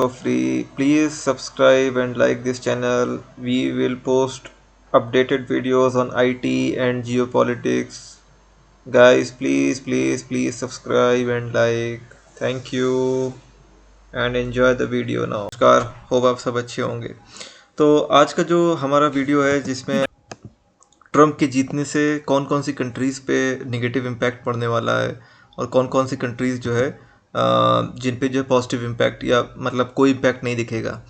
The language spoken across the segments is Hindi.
for free. Please subscribe and like this channel. We will post updated videos on IT and geopolitics. Guys, please subscribe and like. Thank you and enjoy the video now. नमस्कार, होप आप सब अच्छे होंगे। तो आज का जो हमारा वीडियो है जिसमें ट्रम्प के जीतने से कौन कौन सी कंट्रीज़ पे नेगेटिव इम्पैक्ट पड़ने वाला है और कौन कौन सी कंट्रीज़ जो है जिन पे जो है पॉजिटिव इम्पैक्ट या मतलब कोई इम्पैक्ट नहीं दिखेगा।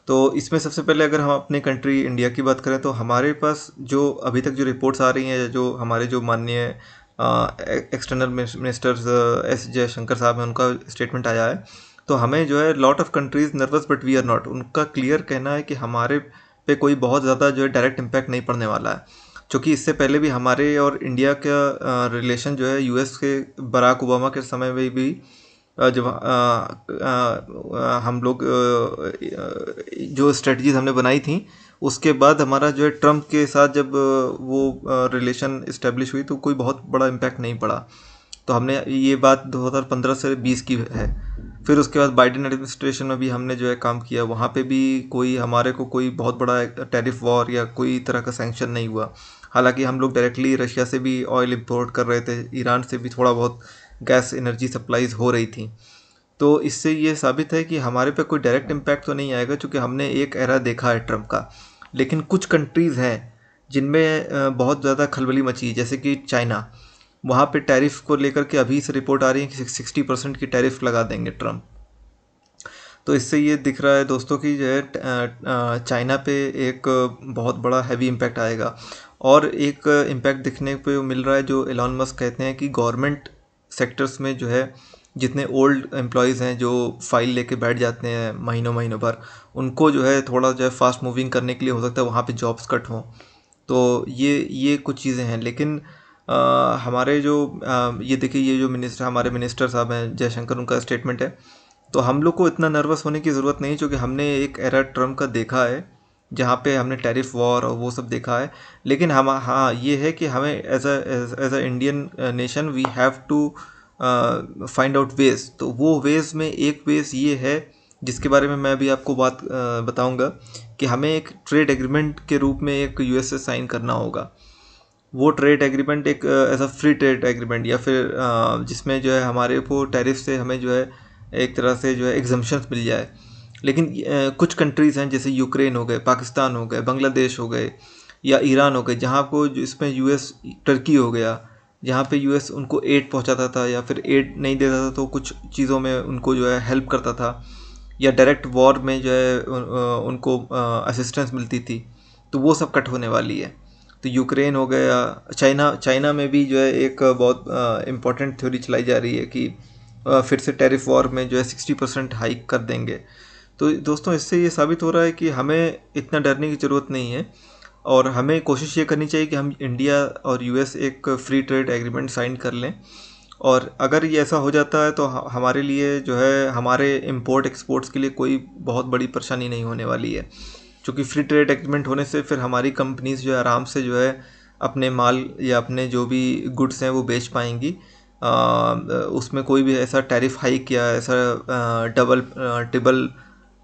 तो इसमें सबसे पहले अगर हम अपने कंट्री इंडिया की बात करें तो हमारे पास जो अभी तक जो रिपोर्ट्स आ रही हैं, जो हमारे जो माननीय एक्सटर्नल मिनिस्टर्स एस जयशंकर साहब हैं, उनका स्टेटमेंट आया है। तो हमें जो है lot of countries nervous but we are not, उनका क्लियर कहना है कि हमारे पे कोई बहुत ज़्यादा जो है डायरेक्ट इम्पैक्ट नहीं पड़ने वाला है। क्योंकि इससे पहले भी हमारे और इंडिया का रिलेशन जो है यूएस के बराक ओबामा के समय में भी जब हम लोग जो स्ट्रेटजीज हमने बनाई थी उसके बाद हमारा जो है ट्रम्प के साथ जब वो रिलेशन इस्टेब्लिश हुई तो कोई बहुत बड़ा इम्पैक्ट नहीं पड़ा। तो हमने ये बात 2015 से 20 की है। फिर उसके बाद बाइडेन एडमिनिस्ट्रेशन में भी हमने जो है काम किया, वहाँ पे भी कोई हमारे को कोई बहुत बड़ा टैरिफ वॉर या कोई तरह का सैंक्शन नहीं हुआ। हालांकि हम लोग डायरेक्टली रशिया से भी ऑयल इंपोर्ट कर रहे थे, ईरान से भी थोड़ा बहुत गैस एनर्जी सप्लाईज हो रही थी। तो इससे ये साबित है कि हमारे पे कोई डायरेक्ट इम्पैक्ट तो नहीं आएगा, क्योंकि हमने एक एरा देखा है ट्रम्प का। लेकिन कुछ कंट्रीज़ हैं जिनमें बहुत ज़्यादा खलबली मची है, जैसे कि चाइना। वहाँ पे टैरिफ को लेकर के अभी से रिपोर्ट आ रही है कि 60% की टैरिफ लगा देंगे ट्रम्प। तो इससे ये दिख रहा है दोस्तों कि जो है चाइना पे एक बहुत बड़ा हैवी इम्पैक्ट आएगा। और एक इम्पैक्ट दिखने पे मिल रहा है जो एलॉन मस्क कहते हैं कि गवर्नमेंट सेक्टर्स में जो है जितने ओल्ड एम्प्लॉयज़ हैं जो फाइल लेके बैठ जाते हैं महीनों महीनों भर, उनको जो है थोड़ा जो है फास्ट मूविंग करने के लिए हो सकता है वहाँ पे जॉब्स कट हों। तो ये कुछ चीज़ें हैं। लेकिन हमारे जो ये देखिए, ये जो हमारे मिनिस्टर साहब हैं जयशंकर, उनका स्टेटमेंट है। तो हम लोग को इतना नर्वस होने की ज़रूरत नहीं, क्योंकि हमने एक एरा ट्रम्प का देखा है जहाँ पे हमने टैरिफ वॉर और वो सब देखा है। लेकिन हम हाँ ये है कि हमें as a Indian nation we have to find out ways. तो वो वेज में एक वेज ये है जिसके बारे में मैं अभी आपको बात बताऊंगा कि हमें एक ट्रेड एग्रीमेंट के रूप में एक यूएस से साइन करना होगा। वो ट्रेड एग्रीमेंट एक ऐसा फ्री ट्रेड एग्रीमेंट या फिर जिसमें जो है हमारे को टैरिफ से हमें जो है एक तरह से जो है एग्जम्पशंस मिल जाए। लेकिन कुछ कंट्रीज़ हैं जैसे यूक्रेन हो गए, पाकिस्तान हो गए, बांग्लादेश हो गए या ईरान हो गए, जहाँ को इसमें यूएस, टर्की हो गया, जहाँ पे यूएस उनको एड पहुँचाता था या फिर एड नहीं देता था तो कुछ चीज़ों में उनको जो है हेल्प करता था, या डायरेक्ट वॉर में जो है उनको असिस्टेंस मिलती थी। तो वो सब कट होने वाली है। तो यूक्रेन हो गया, चाइना में भी जो है एक बहुत इम्पॉर्टेंट थ्योरी चलाई जा रही है कि फिर से टैरिफ वॉर में जो है 60% हाइक कर देंगे। तो दोस्तों इससे ये साबित हो रहा है कि हमें इतना डरने की ज़रूरत नहीं है, और हमें कोशिश ये करनी चाहिए कि हम इंडिया और यूएस एक फ्री ट्रेड एग्रीमेंट साइन कर लें। और अगर ये ऐसा हो जाता है तो हमारे लिए जो है हमारे इंपोर्ट एक्सपोर्ट्स के लिए कोई बहुत बड़ी परेशानी नहीं होने वाली है, क्योंकि फ्री ट्रेड एग्रीमेंट होने से फिर हमारी कंपनीज जो है आराम से जो है अपने माल या अपने जो भी गुड्स हैं वो बेच पाएंगी। उसमें कोई भी ऐसा टैरिफ हाइक या ऐसा डबल ट्रिपल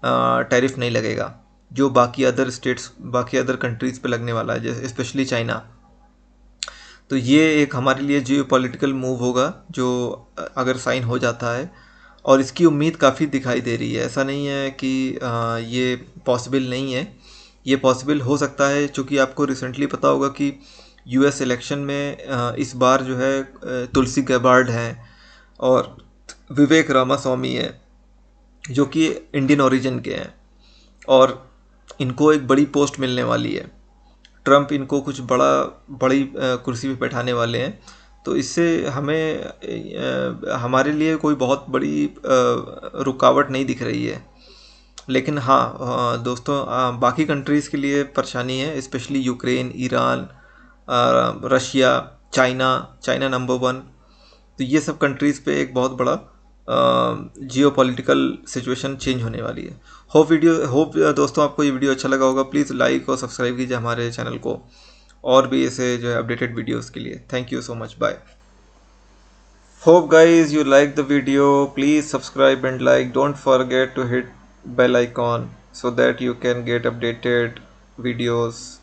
टैरिफ नहीं लगेगा जो बाकी अदर स्टेट्स, बाकी अदर कंट्रीज़ पे लगने वाला है, जैसे स्पेशली चाइना। तो ये एक हमारे लिए जियो पॉलिटिकल मूव होगा जो अगर साइन हो जाता है, और इसकी उम्मीद काफ़ी दिखाई दे रही है। ऐसा नहीं है कि ये पॉसिबल नहीं है, ये पॉसिबल हो सकता है। चूँकि आपको रिसेंटली पता होगा कि यूएस इलेक्शन में इस बार जो है तुलसी गैबार्ड हैं और विवेक रामास्वामी है, जो कि इंडियन ओरिजिन के हैं, और इनको एक बड़ी पोस्ट मिलने वाली है। ट्रम्प इनको कुछ बड़ी कुर्सी पे बैठाने वाले हैं। तो इससे हमें हमारे लिए कोई बहुत बड़ी रुकावट नहीं दिख रही है। लेकिन हाँ दोस्तों, बाकी कंट्रीज़ के लिए परेशानी है, specially Ukraine, Iran, Russia, China number 1। तो ये सब कंट्रीज़ पे एक बहुत बड़ा जियो पॉलिटिकल सिचुएशन चेंज होने वाली है। होप दोस्तों आपको ये वीडियो अच्छा लगा होगा। प्लीज़ लाइक और सब्सक्राइब कीजिए हमारे चैनल को, और भी ऐसे जो है अपडेटेड वीडियोस के लिए। Thank you so much, bye. Hope guys you like the video. Please subscribe and like. Don't forget to hit bell icon so that you can get updated videos